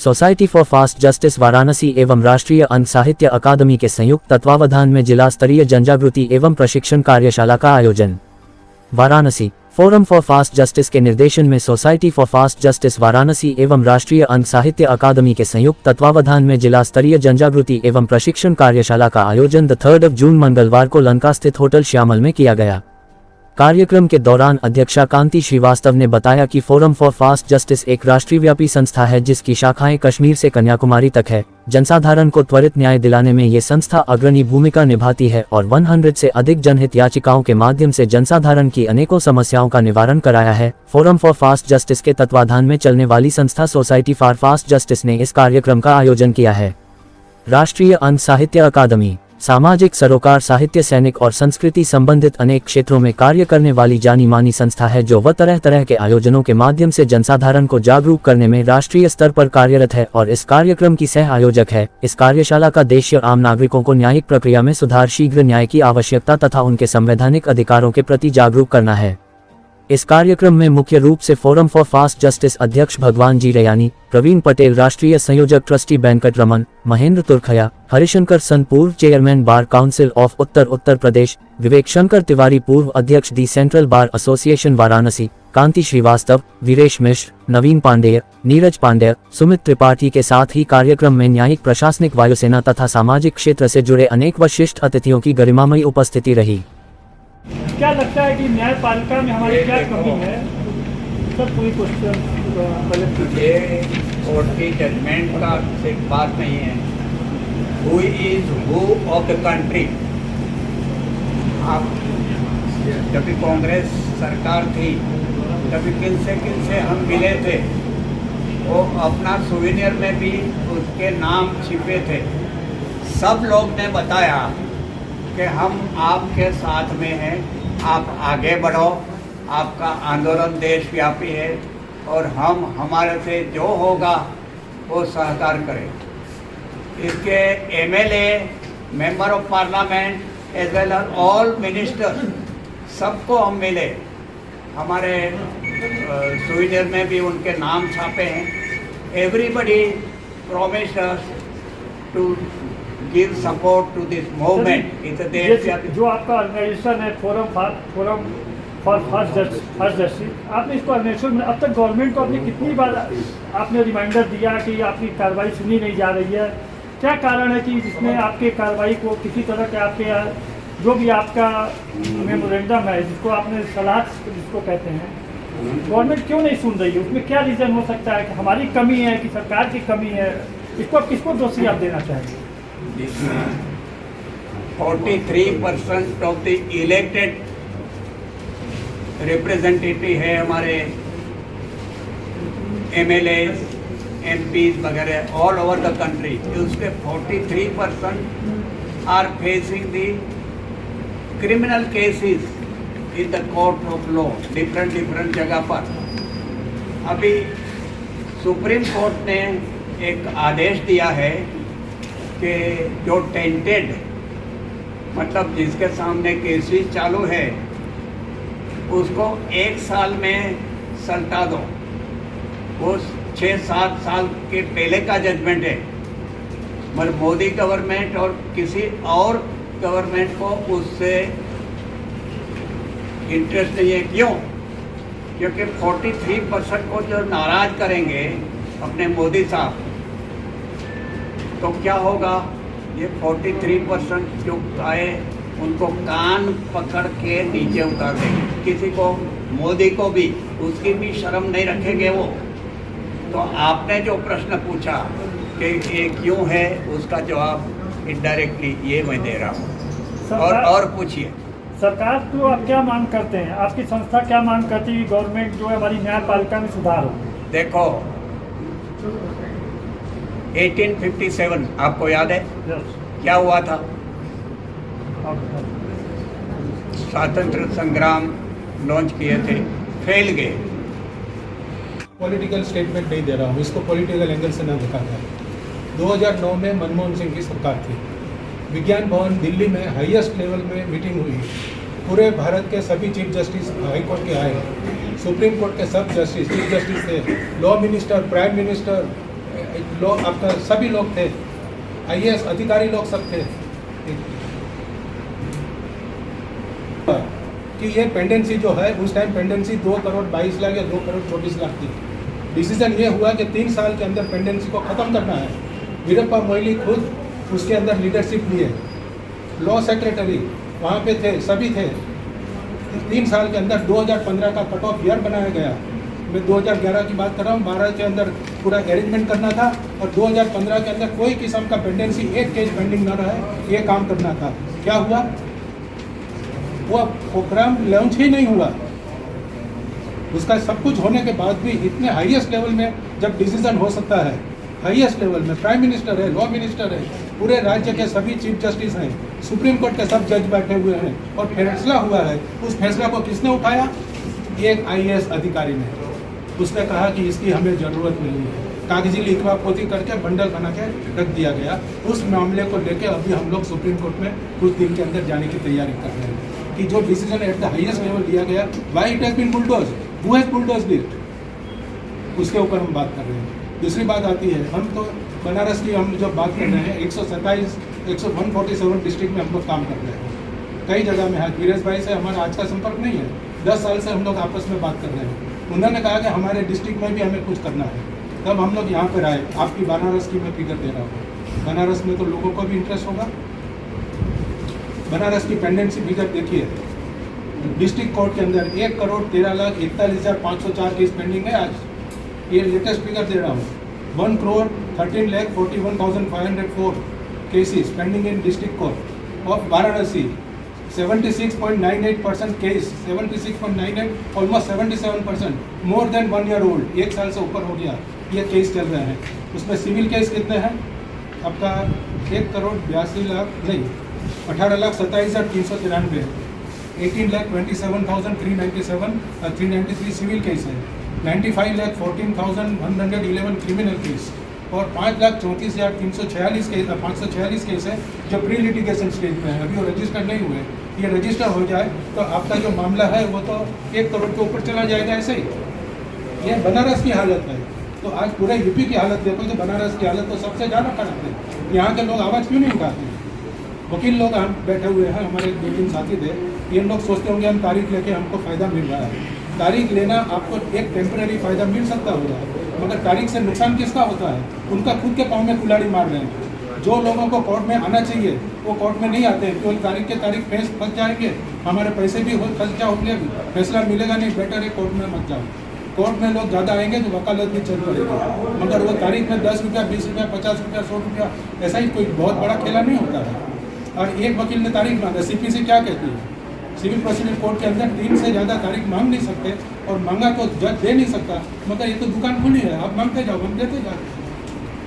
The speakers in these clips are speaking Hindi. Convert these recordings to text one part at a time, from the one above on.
Society for fast justice Varanasi एवं राष्ट्रीय अंध साहित्य अकादमी के संयुक्त तत्वावधान में जिला स्तरीय जनजागृति एवं प्रशिक्षण कार्यशाला का आयोजन। Varanasi forum for fast justice के निर्देशन में society for fast justice Varanasi एवं राष्ट्रीय अंध साहित्य अकादमी के संयुक्त तत्वावधान में जिला स्तरीय जनजागृति एवं प्रशिक्षण कार्यशाला का आयोजन 3 जून मंगलवार को लंका स्थित होटल श्यामल में किया गया। कार्यक्रम के दौरान अध्यक्षा कांति श्रीवास्तव ने बताया कि फोरम फॉर फास्ट जस्टिस एक राष्ट्रव्यापी संस्था है जिसकी शाखाएं कश्मीर से कन्याकुमारी तक है। जनसाधारण को त्वरित न्याय दिलाने में ये संस्था अग्रणी भूमिका निभाती है और 100 से अधिक जनहित याचिकाओं के माध्यम से जनसाधारण की अनेकों समस्याओं का निवारण कराया है। फोरम फॉर फास्ट जस्टिस के तत्वाधान में चलने वाली संस्था सोसाइटी फॉर फास्ट जस्टिस ने इस कार्यक्रम का आयोजन किया है। राष्ट्रीय अंध साहित्य अकादमी सामाजिक सरोकार, साहित्य, सैनिक और संस्कृति संबंधित अनेक क्षेत्रों में कार्य करने वाली जानी मानी संस्था है जो तरह तरह के आयोजनों के माध्यम से जनसाधारण को जागरूक करने में राष्ट्रीय स्तर पर कार्यरत है और इस कार्यक्रम की सह आयोजक है। इस कार्यशाला का उद्देश्य आम नागरिकों को न्यायिक प्रक्रिया में सुधार, शीघ्र न्याय की आवश्यकता तथा उनके संवैधानिक अधिकारों के प्रति जागरूक करना है। इस कार्यक्रम में मुख्य रूप से फोरम फॉर फास्ट जस्टिस अध्यक्ष भगवान जी रयानी, प्रवीण पटेल, राष्ट्रीय संयोजक ट्रस्टी वेंकट रमन, महेंद्र तुरखया, हरिशंकर सन, पूर्व chairman bar council of Uttar Pradesh, Vivek Shankar Tiwari, पूर्व अध्यक्ष the central bar association Varanasi, Kanti Srivastava, Viresh Mishra, Naveen Pandey, Neeraj Pandey, Sumit Tripathi के साथ ही कार्यक्रम में न्यायिक, प्रशासनिक, वायुसेना तथा सामाजिक क्षेत्र से जुड़े अनेक वरिष्ठ अतिथियों की गरिमामयी उपस्थिति रही। क्या लगता है कि न्यायपालिका में हमारी क्या कमी है? सर पूरी क्वेश्चन ये कोर्ट की जजमेंट का सिर्फ बात नहीं है, who is who of the country. आप जब कांग्रेस सरकार थी तभी किन से हम मिले थे, वो अपना सुवेनियर में भी उसके नाम छिपे थे। सब लोग ने बताया कि हम आपके साथ में हैं, आप आगे बढ़ो, आपका आंदोलन देशव्यापी है और हम हमारे से जो होगा वो सहकार करें। इसके MLA, member of parliament as well as all ministers, सबको हम मिले। हमारे सुविधर में भी उनके नाम छापे हैं। Everybody promised us to give support to this movement. It's a देशव्यापी। जो आपका ऑर्गेनाइजेशन है फोरम फॉर फास्ट जस्टिस, आपने इसको ऑर्गेनाइजेशन में अब तक गवर्नमेंट को आपने कितनी बार आपने रिमाइंडर दिया कि आपकी कार्रवाई सुनी नहीं जा रही है? क्या कारण है कि जिसमें आपके कार्रवाई को किसी तरह के आपके जो भी आपका मेमोरेंडम है, जिसको आपने सलाह जिसको कहते हैं, गवर्नमेंट क्यों नहीं सुन रही है? उसमें क्या रीज़न हो सकता है कि हमारी कमी है कि सरकार की कमी है? इसको आप किसको दोषी आप देना चाहेंगे? 43% ऑफ द इलेक्टेड रिप्रेजेंटेटिव है हमारे एमएलए, एमपीज वगैरह ऑल ओवर द कंट्री। उसके 43% are facing the criminal cases in the court of law, different जगह पर। अभी सुप्रीम कोर्ट ने एक आदेश दिया है कि जो टेंटेड, मतलब जिसके सामने केसेस चालू है, उसको 1 साल में सल्टा दो। वो 6-7 साल के पहले का जजमेंट है, मगर मोदी गवर्नमेंट और किसी और गवर्नमेंट को उससे इंटरेस्ट नहीं है। क्यों? क्योंकि 43% को जो नाराज करेंगे अपने मोदी साहब, तो क्या होगा? ये 43% जो आए उनको कान पकड़ के नीचे उतार देंगे। किसी को, मोदी को भी, उसकी भी शर्म नहीं रखेंगे वो। तो आपने जो प्रश्न पूछा कि ये क्यों है, उसका जवाब इनडायरेक्टली ये मैं दे रहा हूँ। और पूछिए। सरकार तो आप क्या मांग करते हैं? आपकी संस्था क्या मांग करती है गवर्नमेंट जो है हमारी न्यायपालिका में सुधार हो? देखो 1857 आपको याद है? क्या हुआ था? स्वातंत्र संग्राम लॉन्च किए थे, फेल गए। पॉलिटिकल स्टेटमेंट नहीं दे रहा हूँ, इसको पॉलिटिकल एंगल से ना देखा जाए। 2009 में मनमोहन सिंह की सरकार थी, विज्ञान भवन दिल्ली में हाईएस्ट लेवल में मीटिंग हुई। पूरे भारत के सभी चीफ जस्टिस हाई कोर्ट के आए, सुप्रीम कोर्ट के सब जस्टिस, चीफ जस्टिस थे, लॉ मिनिस्टर, प्राइम मिनिस्टर, लोग आपका सभी लोग थे, IAS अधिकारी लोग सब थे कि ये पेंडेंसी जो है, उस टाइम पेंडेंसी 2 करोड़ 22 लाख या 2 करोड़ 24 लाख थी। डिसीजन ये हुआ कि 3 साल के अंदर पेंडेंसी को ख़त्म करना है। वीरप्पा मोइली खुद उसके अंदर लीडरशिप लिए, लॉ सेक्रेटरी वहाँ पे थे, सभी थे। 3 साल के अंदर 2015 का कट ऑफ ईयर बनाया गया। मैं 2011 की बात कर रहा हूँ। 12 के अंदर पूरा अरेंजमेंट करना था और 2015 के अंदर कोई किस्म का पेंडेंसी, एक केस पेंडिंग न रहे, ये काम करना था। क्या हुआ? वो प्रोग्राम लॉन्च ही नहीं हुआ। उसका सब कुछ होने के बाद भी इतने हाईएस्ट लेवल में जब डिसीजन हो सकता है, हाईएस्ट लेवल में प्राइम मिनिस्टर है, लॉ मिनिस्टर है, पूरे राज्य के सभी चीफ जस्टिस हैं, सुप्रीम कोर्ट के सब जज बैठे हुए हैं और फैसला हुआ है। उस फैसला को किसने उठाया? एक IAS अधिकारी ने। उसने कहा कि इसकी हमें ज़रूरत नहीं है। कागजी लिखवा-पोती करके बंडल बना के रख दिया गया। उस मामले को लेके अभी हम लोग सुप्रीम कोर्ट में कुछ दिन के अंदर जाने की तैयारी कर रहे हैं कि जो decision at the highest level लिया गया, why it has been bulldoze, who has bulldozed it, उसके ऊपर हम बात कर रहे हैं। दूसरी बात आती है, हम तो बनारस की हम जो बात कर रहे हैं, 147 डिस्ट्रिक्ट में हम लोग काम कर रहे हैं। कई जगह में है। वीरेश भाई से हमारा आज का संपर्क नहीं है, 10 साल से हम लोग आपस में बात कर रहे हैं। उन्होंने कहा कि हमारे डिस्ट्रिक्ट में भी हमें कुछ करना है, तब हम लोग यहाँ पर आए। आपकी बनारस की मैं फिगर दे रहा हूँ। बनारस में तो लोगों को भी इंटरेस्ट होगा। बनारस की पेंडेंसी फिगर देखिए, डिस्ट्रिक्ट कोर्ट के अंदर 1,13,41,504 केस पेंडिंग है आज। ये लेटेस्ट फिगर दे रहा हूँ। 1,13,41,504 cases pending in district court of Varanasi. 76.98% case, 76.98, almost 77%, more than 1 year old, 1 साल से ऊपर हो गया, ये केस चल रहे हैं। उसमें सिविल केस कितने हैं आपका? 18,27,393 है। 18,27,397 सिविल केस है। 95,14,111 क्रिमिनल केस और 5,34,346 केस है जो प्री लिटिगेशन स्टेज पे है, अभी वो रजिस्टर नहीं हुए। ये रजिस्टर हो जाए तो आपका जो मामला है वो तो 1 करोड़ के ऊपर चला जाएगा। ऐसे ही ये बनारस की हालत है। तो आज पूरे यूपी की हालत देखो तो बनारस की हालत तो सबसे ज़्यादा खराब है। यहाँ के लोग आवाज़ क्यों नहीं उठाते? वकील लोग हम बैठे हुए हैं, हमारे 2-3 साथी थे। ये लोग सोचते होंगे हम तारीख लेके हमको फ़ायदा मिल रहा है। तारीख लेना आपको एक टेम्परेरी फ़ायदा मिल सकता होगा, मगर तारीख से नुकसान किसका होता है? उनका खुद के पाँव में कुल्हाड़ी मार रहे हैं। जो लोगों को कोर्ट में आना चाहिए वो कोर्ट में नहीं आते हैं, केवल तारीख के तारीख फंस जाएंगे, हमारे पैसे भी खर्चा हो गया, फैसला मिलेगा नहीं, बेटर है कोर्ट में मत जाओ। कोर्ट में लोग ज़्यादा आएंगे तो वकालत भी चल पड़ेगी, मगर वो तारीख में 10 रुपया, 20 रुपया, 50 रुपया, 100 रुपया, ऐसा ही कोई बहुत बड़ा खेला नहीं होता है। और एक वकील ने तारीख मांगा, CPC क्या कहती है? सिविल प्रोसीजर कोर्ट के अंदर 3 से ज़्यादा तारीख मांग नहीं सकते, और मांगा तो जज दे नहीं सकता, मगर ये तो दुकान खुली है, आप मांगते जाओ, हम देते जाओ।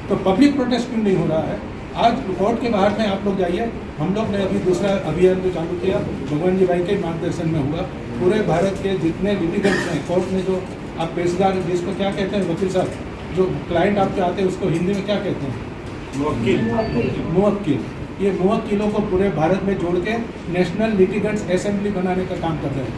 तो पब्लिक प्रोटेस्ट क्यों नहीं हो रहा है? आज कोर्ट के बाहर में आप लोग जाइए। हम लोग ने अभी दूसरा अभियान जो चालू किया भगवान जी भाई के मार्गदर्शन में हुआ। पूरे भारत के जितने लिटिगेंट्स हैं कोर्ट में, जो आप पेशदार, जिसको क्या कहते हैं वकील साहब, जो क्लाइंट आपके आते हैं उसको हिंदी में क्या कहते हैं? मुवक्किल। ये मुवक्किलों को पूरे भारत में जोड़ के नेशनल लिटिगेंट्स असेंबली बनाने का काम कर रहे हैं।